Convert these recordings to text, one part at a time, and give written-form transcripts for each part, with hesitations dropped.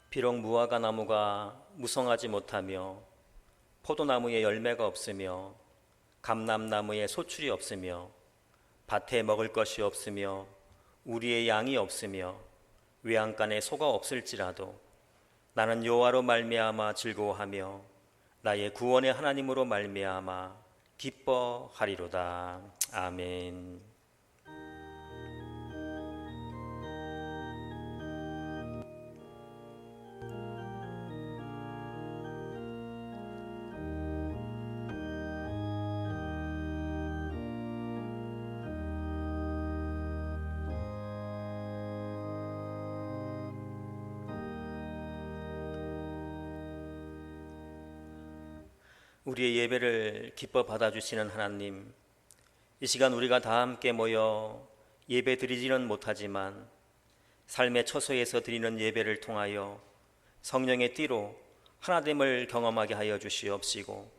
비록 무화과 나무가 무성하지 못하며 포도나무에 열매가 없으며 감람나무에 소출이 없으며 밭에 먹을 것이 없으며 우리의 양이 없으며 외양간에 소가 없을지라도 나는 여호와로 말미암아 즐거워하며 나의 구원의 하나님으로 말미암아 기뻐하리로다. 아멘. 우리의 예배를 기뻐 받아주시는 하나님, 이 시간 우리가 다 함께 모여 예배 드리지는 못하지만 삶의 처소에서 드리는 예배를 통하여 성령의 띠로 하나됨을 경험하게 하여 주시옵시고,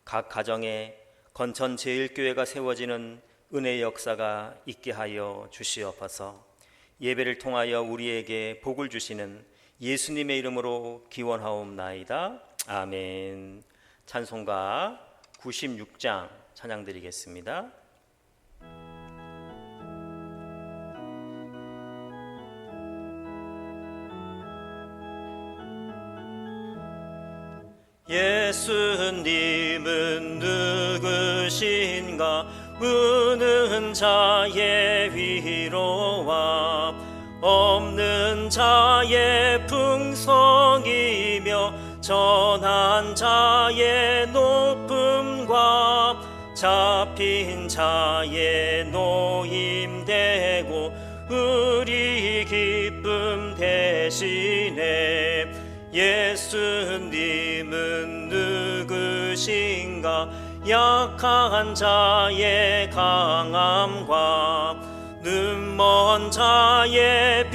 각 가정에 건천 제1교회가 세워지는 은혜의 역사가 있게 하여 주시옵소서. 예배를 통하여 우리에게 복을 주시는 예수님의 이름으로 기원하옵나이다. 아멘. 찬송가 96장 찬양 드리겠습니다. 예수님은 누구신가? 우는 자의 위로와 없는 자의 풍성이며 전한 자의 높음과 잡힌 자의 노임되고 우리 기쁨 대신에 예수님은 누구신가? 약한 자의 강함과 눈먼 자의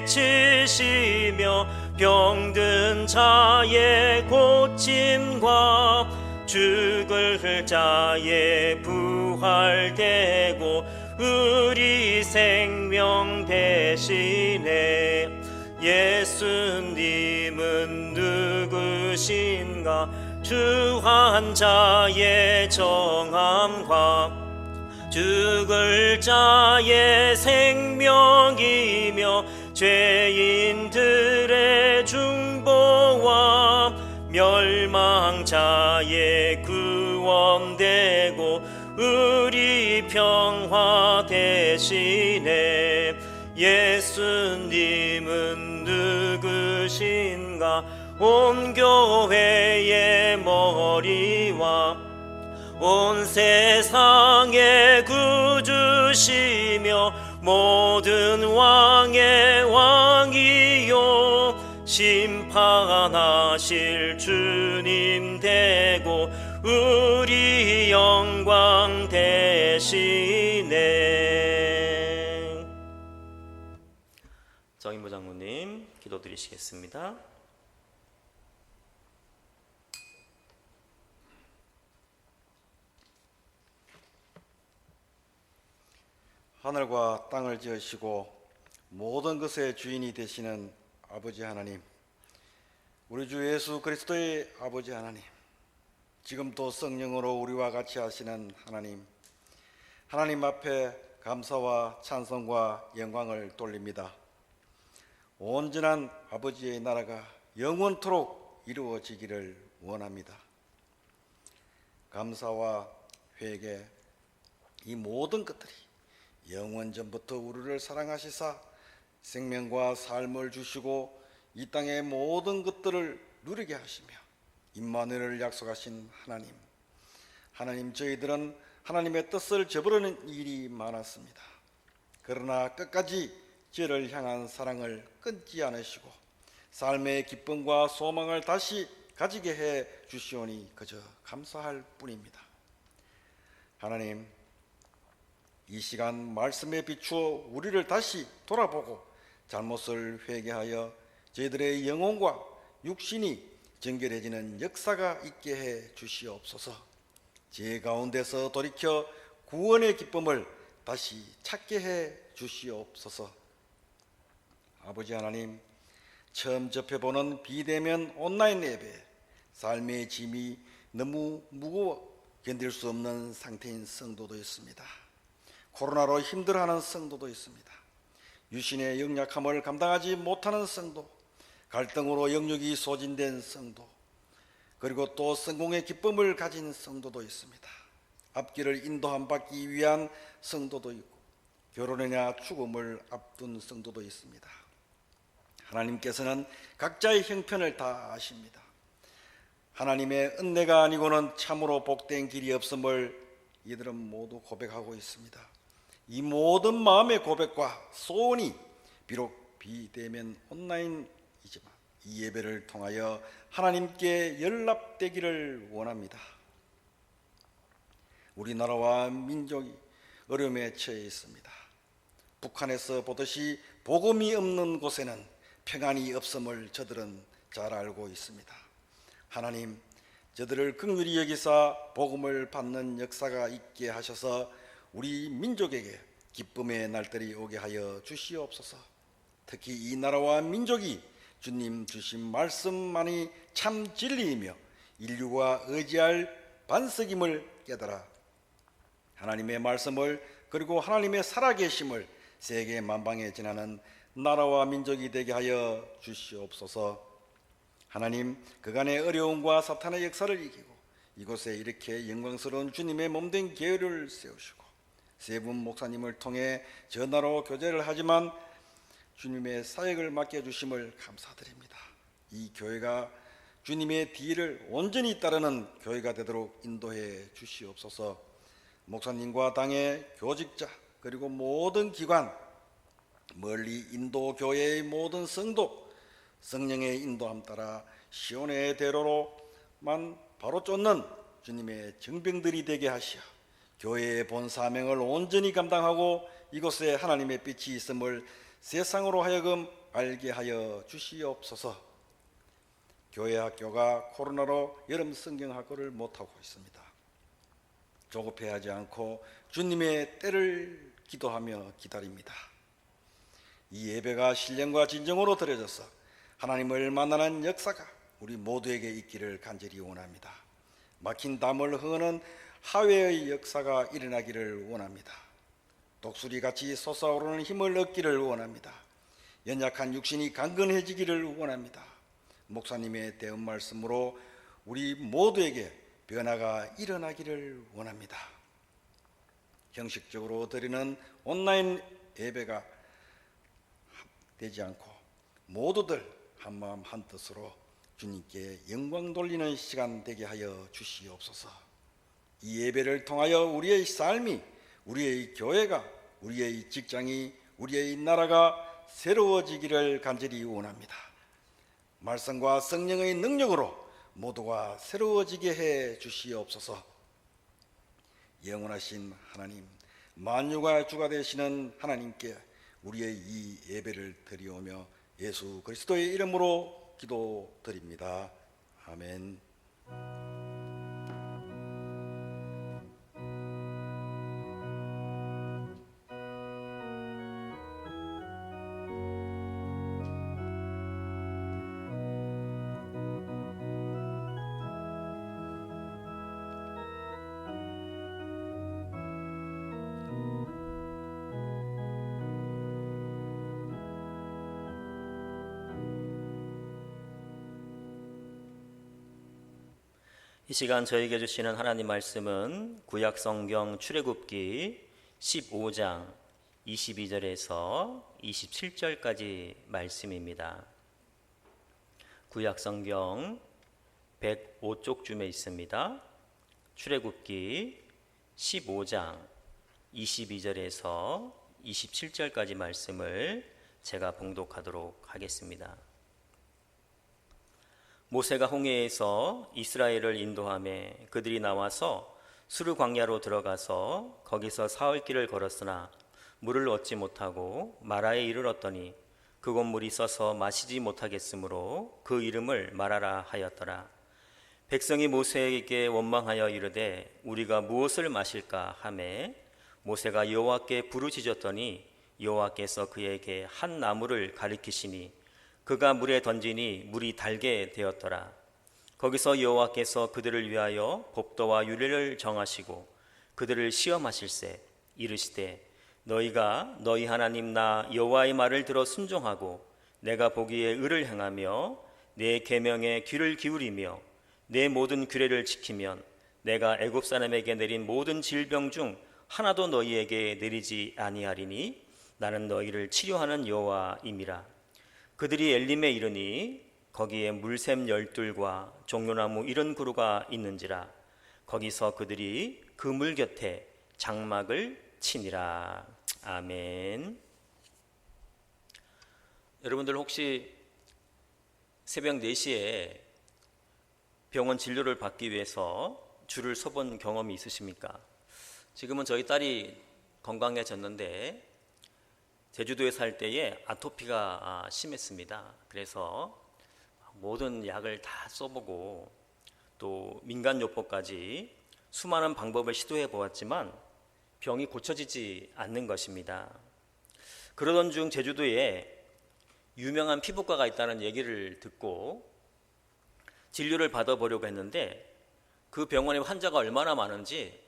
빛이시며 병든 자의 고침과 죽을 자의 부활되고 우리 생명 대신에 예수님은 누구신가? 주한 자의 정함과 죽을 자의 생명이며 죄인들의 중보와 멸망자의 구원되고 우리 평화 대신에 예수님은 누구신가? 온 교회의 머리와 온 세상의 구주시며 모든 왕의 왕이요 심판하실 주님 되고 우리 영광 대신에. 정인부 장로님 기도드리시겠습니다. 하늘과 땅을 지으시고 모든 것의 주인이 되시는 아버지 하나님, 우리 주 예수 그리스도의 아버지 하나님, 지금도 성령으로 우리와 같이 하시는 하나님, 하나님 앞에 감사와 찬송과 영광을 돌립니다. 온전한 아버지의 나라가 영원토록 이루어지기를 원합니다. 감사와 회개, 이 모든 것들이 영원전부터 우리를 사랑하시사 생명과 삶을 주시고 이 땅의 모든 것들을 누리게 하시며 임마누엘을 약속하신 하나님, 하나님, 저희들은 하나님의 뜻을 저버리는 일이 많았습니다. 그러나 끝까지 저를 향한 사랑을 끊지 않으시고 삶의 기쁨과 소망을 다시 가지게 해 주시오니 그저 감사할 뿐입니다. 하나님, 이 시간 말씀에 비추어 우리를 다시 돌아보고 잘못을 회개하여 저희들의 영혼과 육신이 정결해지는 역사가 있게 해 주시옵소서. 제 가운데서 돌이켜 구원의 기쁨을 다시 찾게 해 주시옵소서. 아버지 하나님, 처음 접해보는 비대면 온라인 예배, 삶의 짐이 너무 무거워 견딜 수 없는 상태인 성도도 있습니다. 코로나로 힘들어하는 성도도 있습니다. 유신의 역약함을 감당하지 못하는 성도, 갈등으로 영역이 소진된 성도, 그리고 또 성공의 기쁨을 가진 성도도 있습니다. 앞길을 인도함받기 위한 성도도 있고, 결혼이나 죽음을 앞둔 성도도 있습니다. 하나님께서는 각자의 형편을 다 아십니다. 하나님의 은혜가 아니고는 참으로 복된 길이 없음을 이들은 모두 고백하고 있습니다. 이 모든 마음의 고백과 소원이 비록 비대면 온라인이지만 이 예배를 통하여 하나님께 연락되기를 원합니다. 우리나라와 민족이 어려움에 처해 있습니다. 북한에서 보듯이 복음이 없는 곳에는 평안이 없음을 저들은 잘 알고 있습니다. 하나님, 저들을 긍휼히 여기사 복음을 받는 역사가 있게 하셔서 우리 민족에게 기쁨의 날들이 오게 하여 주시옵소서. 특히 이 나라와 민족이 주님 주신 말씀만이 참 진리이며 인류가 의지할 반석임을 깨달아 하나님의 말씀을 그리고 하나님의 살아계심을 세계 만방에 전하는 나라와 민족이 되게 하여 주시옵소서. 하나님, 그간의 어려움과 사탄의 역사를 이기고 이곳에 이렇게 영광스러운 주님의 몸된 교회를 세우시고 세 분 목사님을 통해 전화로 교제를 하지만 주님의 사역을 맡겨주심을 감사드립니다. 이 교회가 주님의 뒤를 온전히 따르는 교회가 되도록 인도해 주시옵소서. 목사님과 당의 교직자 그리고 모든 기관, 멀리 인도 교회의 모든 성도, 성령의 인도함 따라 시온의 대로로만 바로 쫓는 주님의 정병들이 되게 하시어 교회의 본 사명을 온전히 감당하고 이곳에 하나님의 빛이 있음을 세상으로 하여금 알게 하여 주시옵소서. 교회 학교가 코로나로 여름 성경학교를 못하고 있습니다. 조급해하지 않고 주님의 때를 기도하며 기다립니다. 이 예배가 신령과 진정으로 드려져서 하나님을 만나는 역사가 우리 모두에게 있기를 간절히 원합니다. 막힌 담을 흐르는 하회의 역사가 일어나기를 원합니다. 독수리같이 솟아오르는 힘을 얻기를 원합니다. 연약한 육신이 강건해지기를 원합니다. 목사님의 대언 말씀으로 우리 모두에게 변화가 일어나기를 원합니다. 형식적으로 드리는 온라인 예배가 되지 않고 모두들 한마음 한뜻으로 주님께 영광 돌리는 시간 되게 하여 주시옵소서. 이 예배를 통하여 우리의 삶이, 우리의 교회가, 우리의 직장이, 우리의 나라가 새로워지기를 간절히 원합니다. 말씀과 성령의 능력으로 모두가 새로워지게 해 주시옵소서. 영원하신 하나님, 만유가 주가 되시는 하나님께 우리의 이 예배를 드리오며 예수 그리스도의 이름으로 기도드립니다. 아멘. 이 시간 저에게 주시는 하나님 말씀은 구약 성경 출애굽기 15장 22절에서 27절까지 말씀입니다. 구약 성경 105쪽쯤에 있습니다. 출애굽기 15장 22절에서 27절까지 말씀을 제가 봉독하도록 하겠습니다. 모세가 홍해에서 이스라엘을 인도하매 그들이 나와서 수르 광야로 들어가서 거기서 사흘길을 걸었으나 물을 얻지 못하고 마라에 이르렀더니 그곳 물이 써서 마시지 못하겠으므로 그 이름을 마라라 하였더라. 백성이 모세에게 원망하여 이르되 우리가 무엇을 마실까 하매 모세가 여호와께 부르짖었더니 여호와께서 그에게 한 나무를 가리키시니 그가 물에 던지니 물이 달게 되었더라. 거기서 여호와께서 그들을 위하여 법도와 율례를 정하시고 그들을 시험하실세 이르시되 너희가 너희 하나님 나 여호와의 말을 들어 순종하고 내가 보기에 의를 행하며 내 계명에 귀를 기울이며 내 모든 규례를 지키면 내가 애굽 사람에게 내린 모든 질병 중 하나도 너희에게 내리지 아니하리니 나는 너희를 치료하는 여호와임이라. 그들이 엘림에 이르니 거기에 물샘 12과 종려나무 70그루가 있는지라. 거기서 그들이 그 물 곁에 장막을 치니라. 아멘. 여러분들 혹시 새벽 4시에 병원 진료를 받기 위해서 줄을 서본 경험이 있으십니까? 지금은 저희 딸이 건강해졌는데 제주도에 살 때에 아토피가 심했습니다. 그래서 모든 약을 다 써보고 또 민간요법까지 수많은 방법을 시도해 보았지만 병이 고쳐지지 않는 것입니다. 그러던 중 제주도에 유명한 피부과가 있다는 얘기를 듣고 진료를 받아보려고 했는데 그 병원에 환자가 얼마나 많은지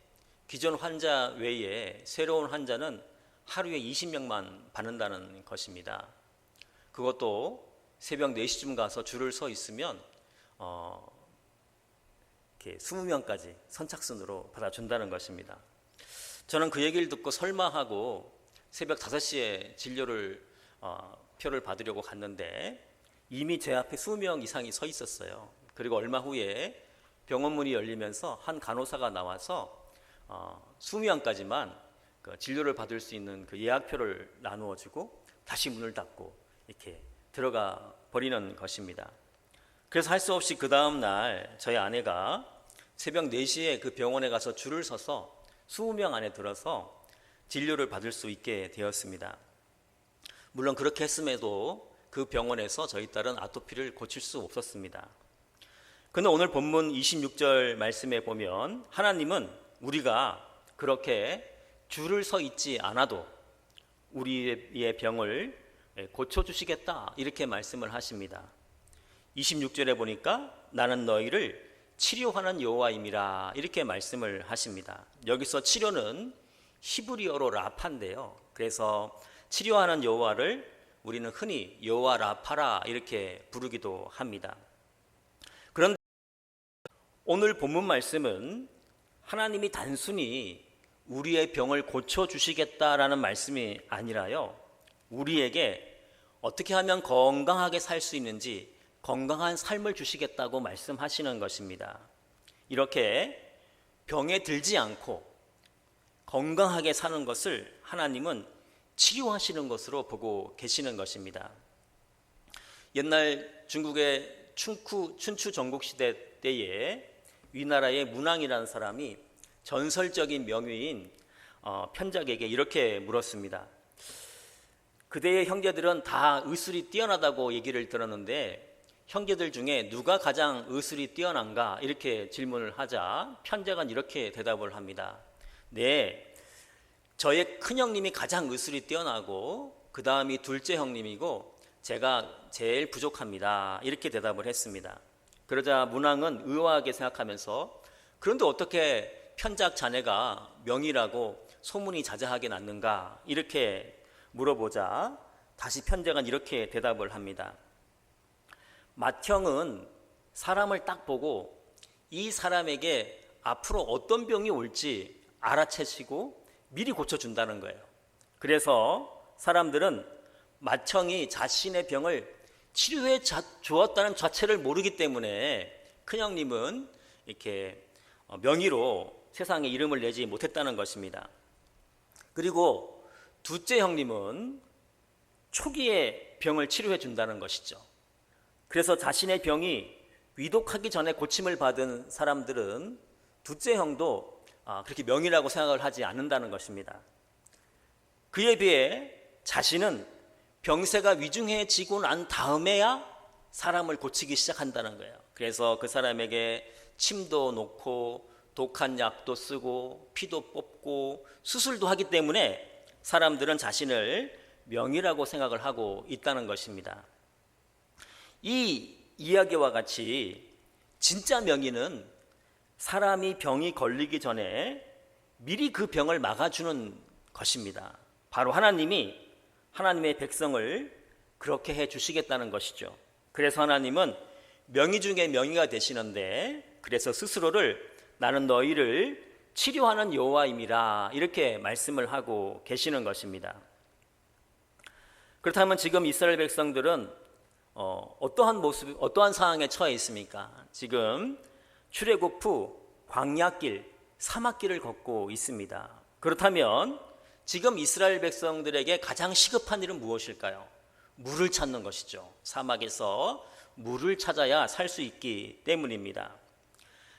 기존 환자 외에 새로운 환자는 하루에 20명만 받는다는 것입니다. 그것도 새벽 4시쯤 가서 줄을 서 있으면 이렇게 20명까지 선착순으로 받아준다는 것입니다. 저는 그 얘기를 듣고 설마 하고 새벽 5시에 진료를 표를 받으려고 갔는데 이미 제 앞에 20명 이상이 서 있었어요. 그리고 얼마 후에 병원 문이 열리면서 한 간호사가 나와서 20명까지만 그 진료를 받을 수 있는 그 예약표를 나누어 주고 다시 문을 닫고 이렇게 들어가 버리는 것입니다. 그래서 할 수 없이 그 다음 날 저희 아내가 새벽 4시에 그 병원에 가서 줄을 서서 20명 안에 들어서 진료를 받을 수 있게 되었습니다. 물론 그렇게 했음에도 그 병원에서 저희 딸은 아토피를 고칠 수 없었습니다. 그런데 오늘 본문 26절 말씀에 보면 하나님은 우리가 그렇게 줄을 서 있지 않아도 우리의 병을 고쳐주시겠다 이렇게 말씀을 하십니다. 26절에 보니까 나는 너희를 치료하는 여호와임이라 이렇게 말씀을 하십니다. 여기서 치료는 히브리어로 라파인데요. 그래서 치료하는 여호와를 우리는 흔히 여호와 라파라 이렇게 부르기도 합니다. 그런데 오늘 본문 말씀은 하나님이 단순히 우리의 병을 고쳐주시겠다라는 말씀이 아니라요, 우리에게 어떻게 하면 건강하게 살 수 있는지 건강한 삶을 주시겠다고 말씀하시는 것입니다. 이렇게 병에 들지 않고 건강하게 사는 것을 하나님은 치료하시는 것으로 보고 계시는 것입니다. 옛날 중국의 춘추 전국시대 때에 위나라의 문왕이라는 사람이 전설적인 명의인 편작에게 이렇게 물었습니다. 그대의 형제들은 다 의술이 뛰어나다고 얘기를 들었는데 형제들 중에 누가 가장 의술이 뛰어난가 이렇게 질문을 하자 편작은 이렇게 대답을 합니다. 네, 저의 큰형님이 가장 의술이 뛰어나고 그 다음이 둘째 형님이고 제가 제일 부족합니다. 이렇게 대답을 했습니다. 그러자 문왕은 의아하게 생각하면서 그런데 어떻게 편작 자네가 명이라고 소문이 자자하게 났는가 이렇게 물어보자 다시 편작은 이렇게 대답을 합니다. 맏형은 사람을 딱 보고 이 사람에게 앞으로 어떤 병이 올지 알아채시고 미리 고쳐준다는 거예요. 그래서 사람들은 맏형이 자신의 병을 치료해 주었다는 자체를 모르기 때문에 큰형님은 이렇게 명의로 세상에 이름을 내지 못했다는 것입니다. 그리고 둘째 형님은 초기에 병을 치료해 준다는 것이죠. 그래서 자신의 병이 위독하기 전에 고침을 받은 사람들은 둘째 형도 그렇게 명의라고 생각을 하지 않는다는 것입니다. 그에 비해 자신은 병세가 위중해지고 난 다음에야 사람을 고치기 시작한다는 거예요. 그래서 그 사람에게 침도 놓고 독한 약도 쓰고 피도 뽑고 수술도 하기 때문에 사람들은 자신을 명의라고 생각을 하고 있다는 것입니다. 이 이야기와 같이 진짜 명의는 사람이 병이 걸리기 전에 미리 그 병을 막아주는 것입니다. 바로 하나님이 하나님의 백성을 그렇게 해 주시겠다는 것이죠. 그래서 하나님은 명의 중에 명의가 되시는데, 그래서 스스로를 나는 너희를 치료하는 여호와임이라 이렇게 말씀을 하고 계시는 것입니다. 그렇다면 지금 이스라엘 백성들은 어떠한 상황에 처해 있습니까? 지금 출애굽 후 광야길, 사막길을 걷고 있습니다. 그렇다면 지금 이스라엘 백성들에게 가장 시급한 일은 무엇일까요? 물을 찾는 것이죠. 사막에서 물을 찾아야 살 수 있기 때문입니다.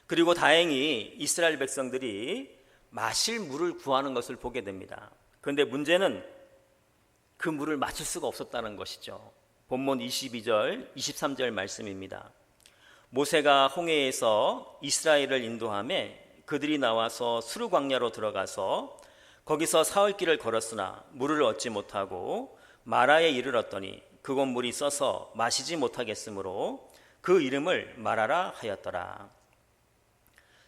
그리고 다행히 이스라엘 백성들이 마실 물을 구하는 것을 보게 됩니다. 그런데 문제는 그 물을 마실 수가 없었다는 것이죠. 본문 22절, 23절 말씀입니다. 모세가 홍해에서 이스라엘을 인도하매 그들이 나와서 수르 광야로 들어가서 거기서 사흘 길을 걸었으나 물을 얻지 못하고 마라에 이르렀더니 그곳 물이 써서 마시지 못하겠으므로 그 이름을 마라라 하였더라.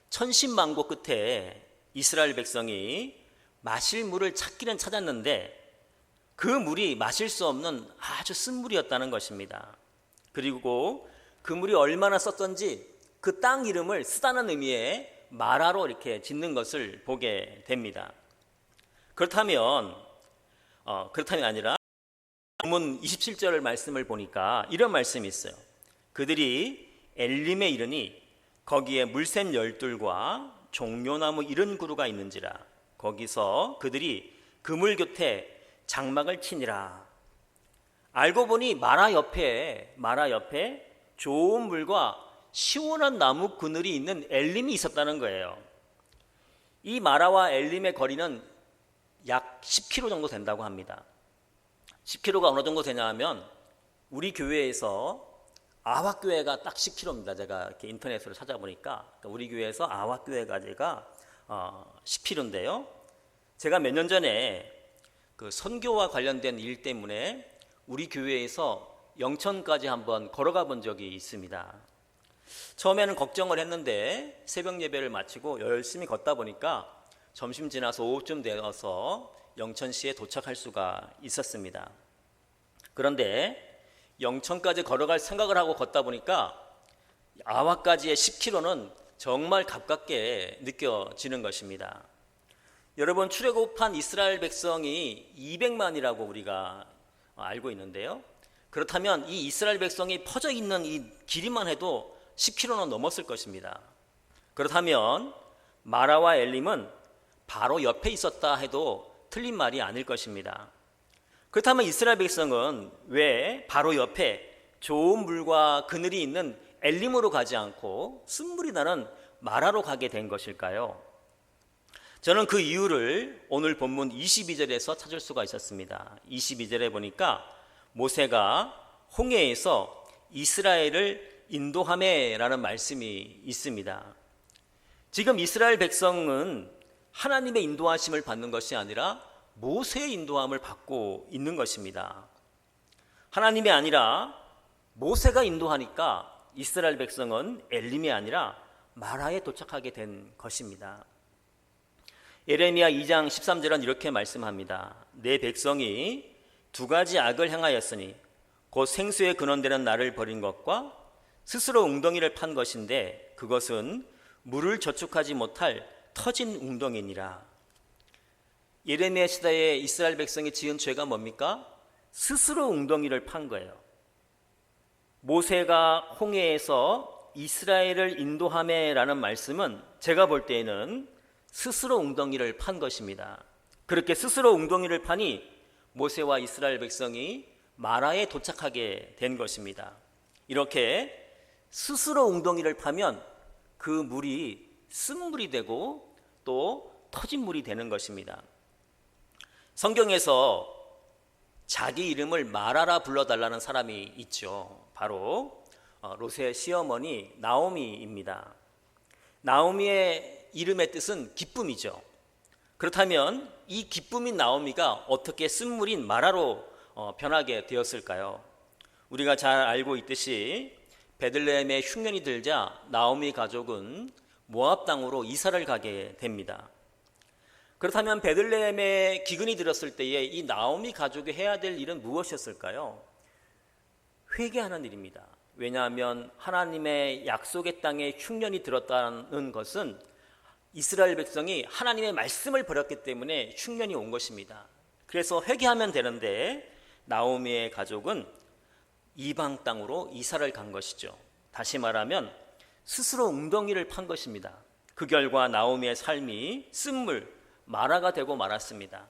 천신만고 끝에 이스라엘 백성이 마실 물을 찾기는 찾았는데 그 물이 마실 수 없는 아주 쓴물이었다는 것입니다. 그리고 그 물이 얼마나 썼던지 그 땅 이름을 쓰다는 의미의 마라로 이렇게 짓는 것을 보게 됩니다. 그렇다면 아니라 본문 27절 말씀을 보니까 이런 말씀이 있어요. 그들이 엘림에 이르니 거기에 물샘 열둘과 종려나무 70그루가 있는지라 거기서 그들이 그물 곁에 장막을 치니라. 알고 보니 마라 옆에 좋은 물과 시원한 나무 그늘이 있는 엘림이 있었다는 거예요. 이 마라와 엘림의 거리는 약 10km 정도 된다고 합니다. 10km가 어느 정도 되냐 하면 우리 교회에서 아화교회가 딱 10km입니다. 제가 이렇게 인터넷으로 찾아보니까 우리 교회에서 아화교회까지가 10km인데요. 제가 몇 년 전에 그 선교와 관련된 일 때문에 우리 교회에서 영천까지 한번 걸어가 본 적이 있습니다. 처음에는 걱정을 했는데 새벽 예배를 마치고 열심히 걷다 보니까 점심 지나서 오후쯤 되어서 영천시에 도착할 수가 있었습니다. 그런데 영천까지 걸어갈 생각을 하고 걷다 보니까 아화까지의 10km는 정말 가깝게 느껴지는 것입니다. 여러분, 출애굽한 이스라엘 백성이 200만이라고 우리가 알고 있는데요. 그렇다면 이 이스라엘 백성이 퍼져 있는 이 길이만 해도 10km는 넘었을 것입니다. 그렇다면 마라와 엘림은 바로 옆에 있었다 해도 틀린 말이 아닐 것입니다. 그렇다면 이스라엘 백성은 왜 바로 옆에 좋은 물과 그늘이 있는 엘림으로 가지 않고 쓴물이 나는 마라로 가게 된 것일까요? 저는 그 이유를 오늘 본문 22절에서 찾을 수가 있었습니다. 22절에 보니까 모세가 홍해에서 이스라엘을 인도하매라는 말씀이 있습니다. 지금 이스라엘 백성은 하나님의 인도하심을 받는 것이 아니라 모세의 인도함을 받고 있는 것입니다. 하나님이 아니라 모세가 인도하니까 이스라엘 백성은 엘림이 아니라 마라에 도착하게 된 것입니다. 예레미야 2장 13절은 이렇게 말씀합니다. 내 백성이 두 가지 악을 행하였으니 곧 생수의 근원되는 나를 버린 것과 스스로 웅덩이를 판 것인데 그것은 물을 저축하지 못할 터진 웅덩이니라. 예레미야 시대에 이스라엘 백성이 지은 죄가 뭡니까? 스스로 웅덩이를 판 거예요. 모세가 홍해에서 이스라엘을 인도하매라는 말씀은 제가 볼 때에는 스스로 웅덩이를 판 것입니다. 그렇게 스스로 웅덩이를 파니 모세와 이스라엘 백성이 마라에 도착하게 된 것입니다. 이렇게 스스로 웅덩이를 파면 그 물이 쓴물이 되고 또 터진 물이 되는 것입니다. 성경에서 자기 이름을 마라라 불러달라는 사람이 있죠. 바로 롯의 시어머니 나오미입니다. 나오미의 이름의 뜻은 기쁨이죠. 그렇다면 이 기쁨인 나오미가 어떻게 쓴물인 마라로 변하게 되었을까요? 우리가 잘 알고 있듯이 베들레헴에 흉년이 들자 나오미 가족은 모압 땅으로 이사를 가게 됩니다. 그렇다면 베들레헴에 기근이 들었을 때에 이 나오미 가족이 해야 될 일은 무엇이었을까요? 회개하는 일입니다. 왜냐하면 하나님의 약속의 땅에 흉년이 들었다는 것은 이스라엘 백성이 하나님의 말씀을 버렸기 때문에 흉년이 온 것입니다. 그래서 회개하면 되는데 나오미의 가족은 이방 땅으로 이사를 간 것이죠. 다시 말하면 스스로 웅덩이를 판 것입니다. 그 결과 나오미의 삶이 쓴물, 마라가 되고 말았습니다.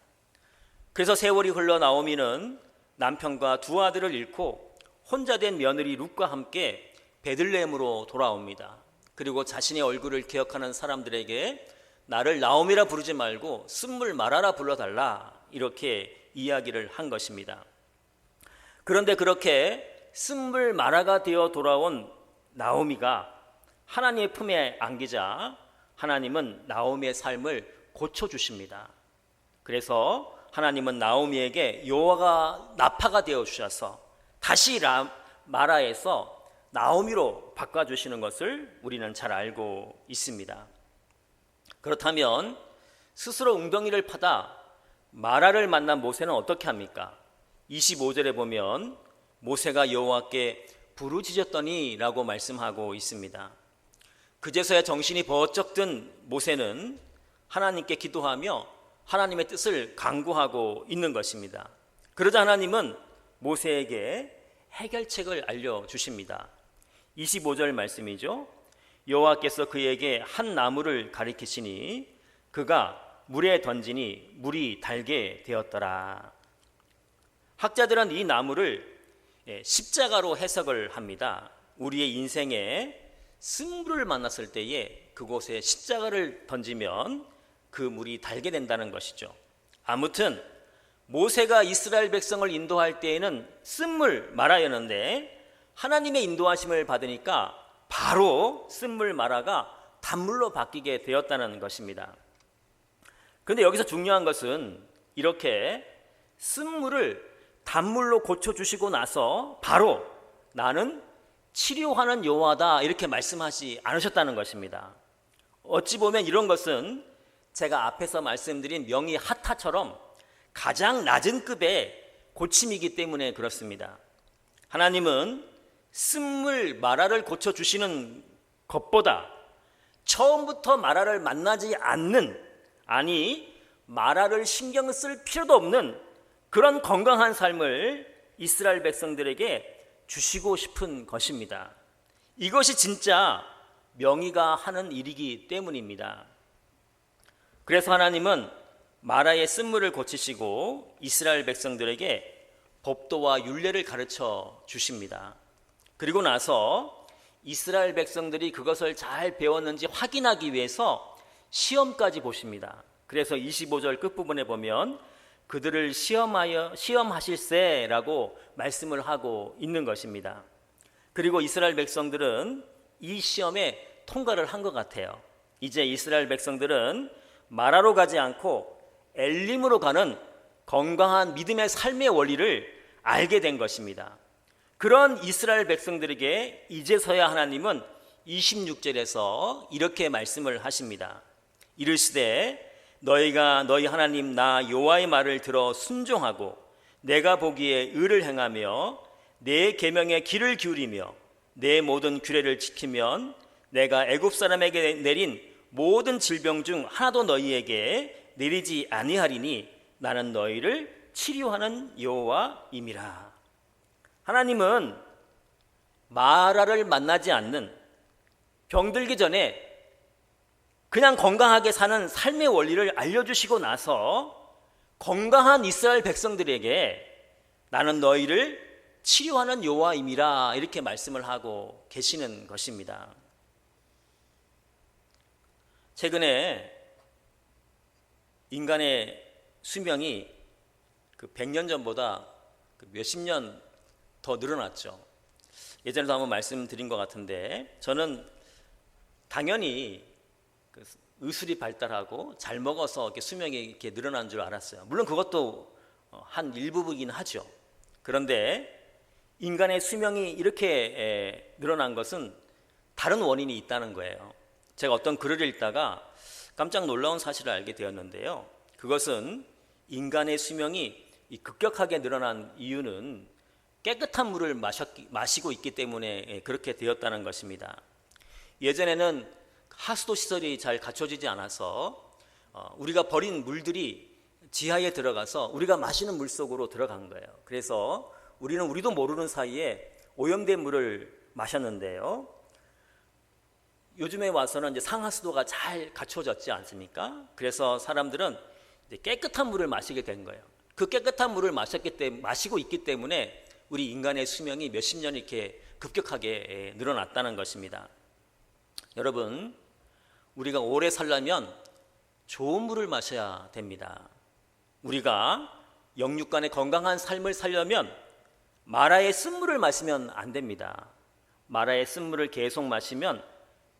그래서 세월이 흘러 나오미는 남편과 두 아들을 잃고 혼자 된 며느리 룻과 함께 베들레헴으로 돌아옵니다. 그리고 자신의 얼굴을 기억하는 사람들에게 나를 나오미라 부르지 말고 쓴물 마라라 불러달라 이렇게 이야기를 한 것입니다. 그런데 그렇게 쓴물 마라가 되어 돌아온 나오미가 하나님의 품에 안기자 하나님은 나오미의 삶을 고쳐주십니다. 그래서 하나님은 나오미에게 여호와가 나파가 되어 주셔서 다시 마라에서 나오미로 바꿔주시는 것을 우리는 잘 알고 있습니다. 그렇다면 스스로 웅덩이를 파다 마라를 만난 모세는 어떻게 합니까? 25절에 보면 모세가 여호와께 부르짖었더니 라고 말씀하고 있습니다. 그제서야 정신이 번쩍 든 모세는 하나님께 기도하며 하나님의 뜻을 간구하고 있는 것입니다. 그러자 하나님은 모세에게 해결책을 알려주십니다. 25절 말씀이죠. 여호와께서 그에게 한 나무를 가리키시니 그가 물에 던지니 물이 달게 되었더라. 학자들은 이 나무를 십자가로 해석을 합니다. 우리의 인생에 쓴물을 만났을 때에 그곳에 십자가를 던지면 그 물이 달게 된다는 것이죠. 아무튼 모세가 이스라엘 백성을 인도할 때에는 쓴물 마라였는데 하나님의 인도하심을 받으니까 바로 쓴물 마라가 단물로 바뀌게 되었다는 것입니다. 그런데 여기서 중요한 것은 이렇게 쓴물을 단물로 고쳐주시고 나서 바로 나는 치료하는 여호와다 이렇게 말씀하지 않으셨다는 것입니다. 어찌 보면 이런 것은 제가 앞에서 말씀드린 명의 하타처럼 가장 낮은 급의 고침이기 때문에 그렇습니다. 하나님은 쓴물 마라를 고쳐주시는 것보다 처음부터 마라를 만나지 않는, 아니 마라를 신경 쓸 필요도 없는 그런 건강한 삶을 이스라엘 백성들에게 주시고 싶은 것입니다. 이것이 진짜 명의가 하는 일이기 때문입니다. 그래서 하나님은 마라의 쓴물을 고치시고 이스라엘 백성들에게 법도와 율례를 가르쳐 주십니다. 그리고 나서 이스라엘 백성들이 그것을 잘 배웠는지 확인하기 위해서 시험까지 보십니다. 그래서 25절 끝부분에 보면 그들을 시험하실세라고 말씀을 하고 있는 것입니다. 그리고 이스라엘 백성들은 이 시험에 통과를 한 것 같아요. 이제 이스라엘 백성들은 마라로 가지 않고 엘림으로 가는 건강한 믿음의 삶의 원리를 알게 된 것입니다. 그런 이스라엘 백성들에게 이제서야 하나님은 26절에서 이렇게 말씀을 하십니다. 이르시되 너희가 너희 하나님 나 여호와의 말을 들어 순종하고 내가 보기에 의를 행하며 내 계명에 귀를 기울이며 내 모든 규례를 지키면 내가 애굽 사람에게 내린 모든 질병 중 하나도 너희에게 내리지 아니하리니 나는 너희를 치료하는 여호와임이라. 하나님은 마라를 만나지 않는, 병들기 전에 그냥 건강하게 사는 삶의 원리를 알려주시고 나서 건강한 이스라엘 백성들에게 나는 너희를 치료하는 여호와임이라 이렇게 말씀을 하고 계시는 것입니다. 최근에 인간의 수명이 100년 전보다 몇십 년 더 늘어났죠. 예전에도 한번 말씀드린 것 같은데 저는 당연히 의술이 발달하고 잘 먹어서 이렇게 수명이 이렇게 늘어난 줄 알았어요. 물론 그것도 한 일부분이긴 하죠. 그런데 인간의 수명이 이렇게 늘어난 것은 다른 원인이 있다는 거예요. 제가 어떤 글을 읽다가 깜짝 놀라운 사실을 알게 되었는데요. 그것은 인간의 수명이 급격하게 늘어난 이유는 깨끗한 물을 마시고 있기 때문에 그렇게 되었다는 것입니다. 예전에는 하수도 시설이 잘 갖춰지지 않아서 우리가 버린 물들이 지하에 들어가서 우리가 마시는 물 속으로 들어간 거예요. 그래서 우리도 모르는 사이에 오염된 물을 마셨는데요. 요즘에 와서는 이제 상하수도가 잘 갖춰졌지 않습니까? 그래서 사람들은 이제 깨끗한 물을 마시게 된 거예요. 그 깨끗한 물을 마시고 있기 때문에 우리 인간의 수명이 몇십 년 이렇게 급격하게 늘어났다는 것입니다. 여러분, 우리가 오래 살려면 좋은 물을 마셔야 됩니다. 우리가 영육간의 건강한 삶을 살려면 마라의 쓴물을 마시면 안 됩니다. 마라의 쓴물을 계속 마시면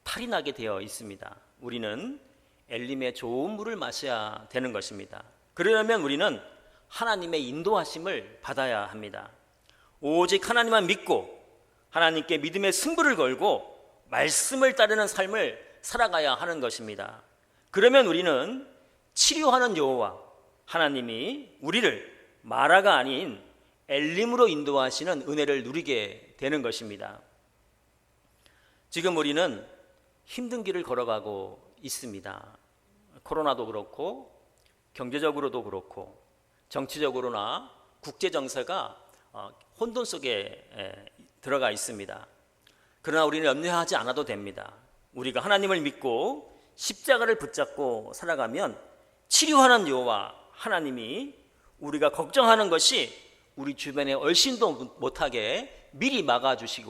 탈이 나게 되어 있습니다. 우리는 엘림의 좋은 물을 마셔야 되는 것입니다. 그러려면 우리는 하나님의 인도하심을 받아야 합니다. 오직 하나님만 믿고 하나님께 믿음의 승부를 걸고 말씀을 따르는 삶을 살아가야 하는 것입니다. 그러면 우리는 치료하는 여호와 하나님이 우리를 마라가 아닌 엘림으로 인도하시는 은혜를 누리게 되는 것입니다. 지금 우리는 힘든 길을 걸어가고 있습니다. 코로나도 그렇고 경제적으로도 그렇고 정치적으로나 국제정세가 혼돈 속에 들어가 있습니다. 그러나 우리는 염려하지 않아도 됩니다. 우리가 하나님을 믿고 십자가를 붙잡고 살아가면 치료하는 여호와 하나님이 우리가 걱정하는 것이 우리 주변에 얼씬도 못하게 미리 막아주실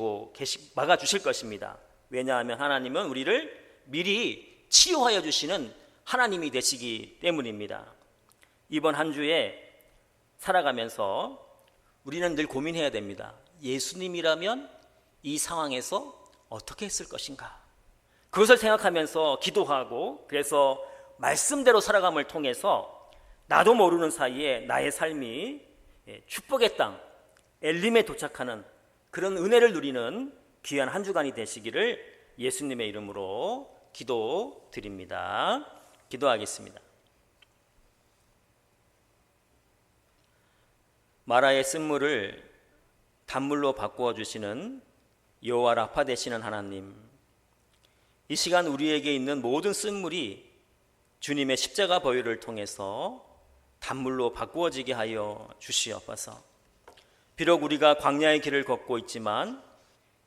것입니다. 왜냐하면 하나님은 우리를 미리 치료하여 주시는 하나님이 되시기 때문입니다. 이번 한 주에 살아가면서 우리는 늘 고민해야 됩니다. 예수님이라면 이 상황에서 어떻게 했을 것인가? 그것을 생각하면서 기도하고, 그래서 말씀대로 살아감을 통해서 나도 모르는 사이에 나의 삶이 축복의 땅 엘림에 도착하는 그런 은혜를 누리는 귀한 한 주간이 되시기를 예수님의 이름으로 기도드립니다. 기도하겠습니다. 마라의 쓴물을 단물로 바꾸어 주시는 여호와 라파 되시는 하나님, 이 시간 우리에게 있는 모든 쓴물이 주님의 십자가 보혈을 통해서 단물로 바꾸어지게 하여 주시옵소서. 비록 우리가 광야의 길을 걷고 있지만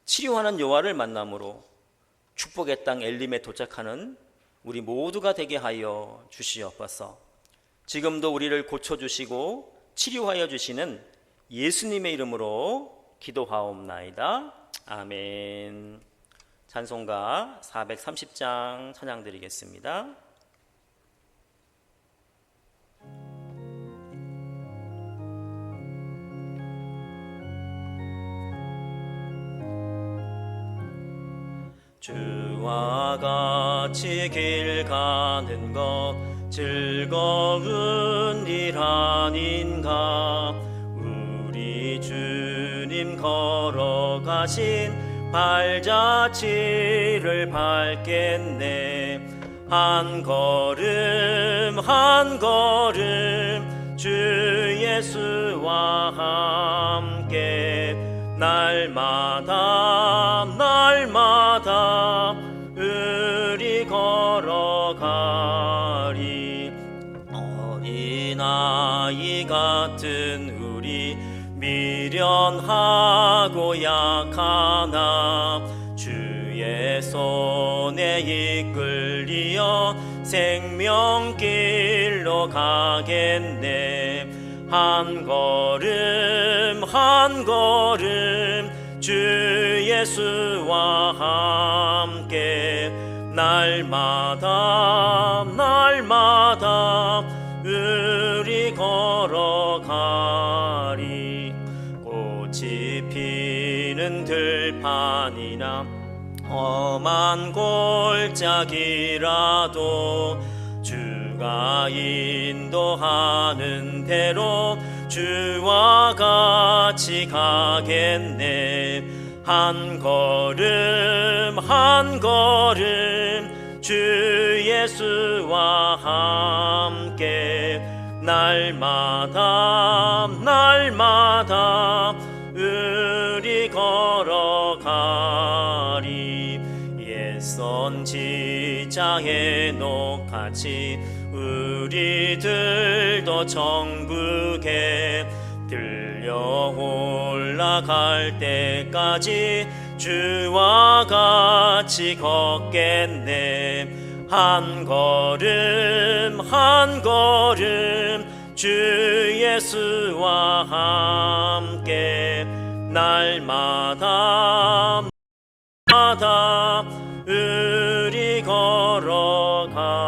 치료하는 여호와를 만남으로 축복의 땅 엘림에 도착하는 우리 모두가 되게 하여 주시옵소서. 지금도 우리를 고쳐주시고 치료하여 주시는 예수님의 이름으로 기도하옵나이다. 아멘. 찬송가 430장 찬양 드리겠습니다. 주와 같이 길 가는 것 즐거운 일 아닌가. 우리 주님 걸어가신 발자취를 밟겠네. 한 걸음 한 걸음 주 예수와 함께 날마다 날마다 우리 걸어가리. 어린아이 같은 우리 미련하고 약하나 주의 손에 이끌리어 생명길로 가겠네. 한 걸음 한 걸음 주 예수와 함께 날마다 날마다 우리 걸어가리. 꽃이 피는 들판이나 험한 골짜기라도 주가 인도하는 대로 주와 같이 가겠네. 한 걸음 한 걸음 주 예수와 함께 날마다 날마다 우리 걸어가리. 옛 선지자의 녹같이 우리들도 천국에 들려 올라갈 때까지 주와 같이 걷겠네. 한 걸음 한 걸음 주 예수와 함께 날마다 날마다 우리 걸어가리.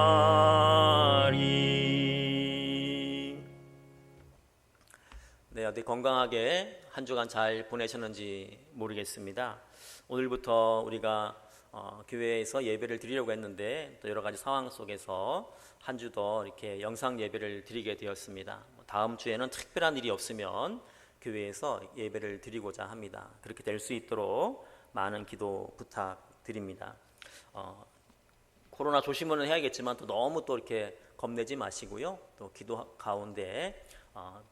네, 어디 건강하게 한 주간 잘 보내셨는지 모르겠습니다. 오늘부터 우리가 교회에서 예배를 드리려고 했는데 또 여러 가지 상황 속에서 한 주 더 이렇게 영상 예배를 드리게 되었습니다. 다음 주에는 특별한 일이 없으면 교회에서 예배를 드리고자 합니다. 그렇게 될 수 있도록 많은 기도 부탁드립니다. 코로나 조심은 해야겠지만 또 너무 또 이렇게 겁내지 마시고요. 또 기도 가운데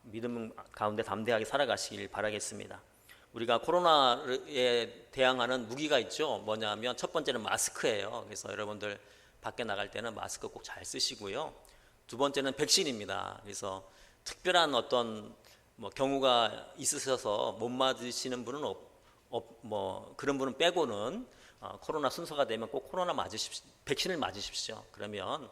믿음 가운데 담대하게 살아가시길 바라겠습니다. 우리가 코로나에 대항하는 무기가 있죠. 뭐냐면 첫 번째는 마스크예요. 그래서 여러분들 밖에 나갈 때는 마스크 꼭 잘 쓰시고요. 두 번째는 백신입니다. 그래서 특별한 어떤 경우가 있으셔서 못 맞으시는 분은 그런 분은 빼고는 코로나 순서가 되면 꼭 백신을 맞으십시오. 그러면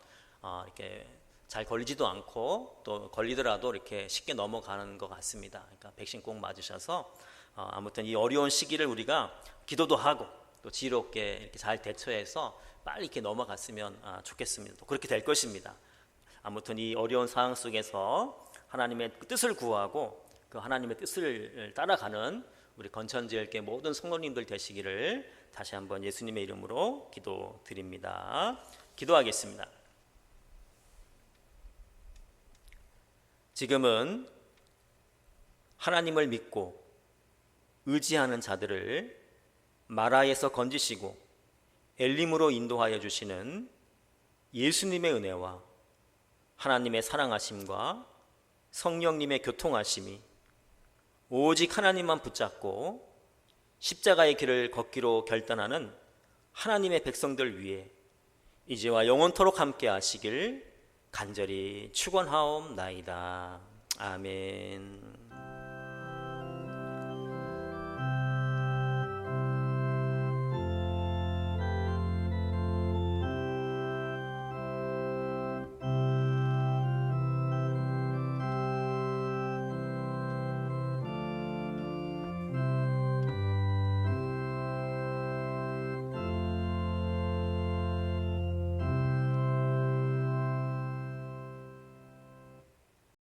이렇게 잘 걸리지도 않고 또 걸리더라도 이렇게 쉽게 넘어가는 것 같습니다. 그러니까 백신 꼭 맞으셔서 아무튼 이 어려운 시기를 우리가 기도도 하고 또 지혜롭게 이렇게 잘 대처해서 빨리 이렇게 넘어갔으면 좋겠습니다. 또 그렇게 될 것입니다. 아무튼 이 어려운 상황 속에서 하나님의 뜻을 구하고 그 하나님의 뜻을 따라가는 우리 건천지엘교 모든 성도님들 되시기를 다시 한번 예수님의 이름으로 기도드립니다. 기도하겠습니다. 지금은 하나님을 믿고 의지하는 자들을 마라에서 건지시고 엘림으로 인도하여 주시는 예수님의 은혜와 하나님의 사랑하심과 성령님의 교통하심이 오직 하나님만 붙잡고 십자가의 길을 걷기로 결단하는 하나님의 백성들 위해 이제와 영원토록 함께 하시길 간절히 축원하옵나이다. 아멘.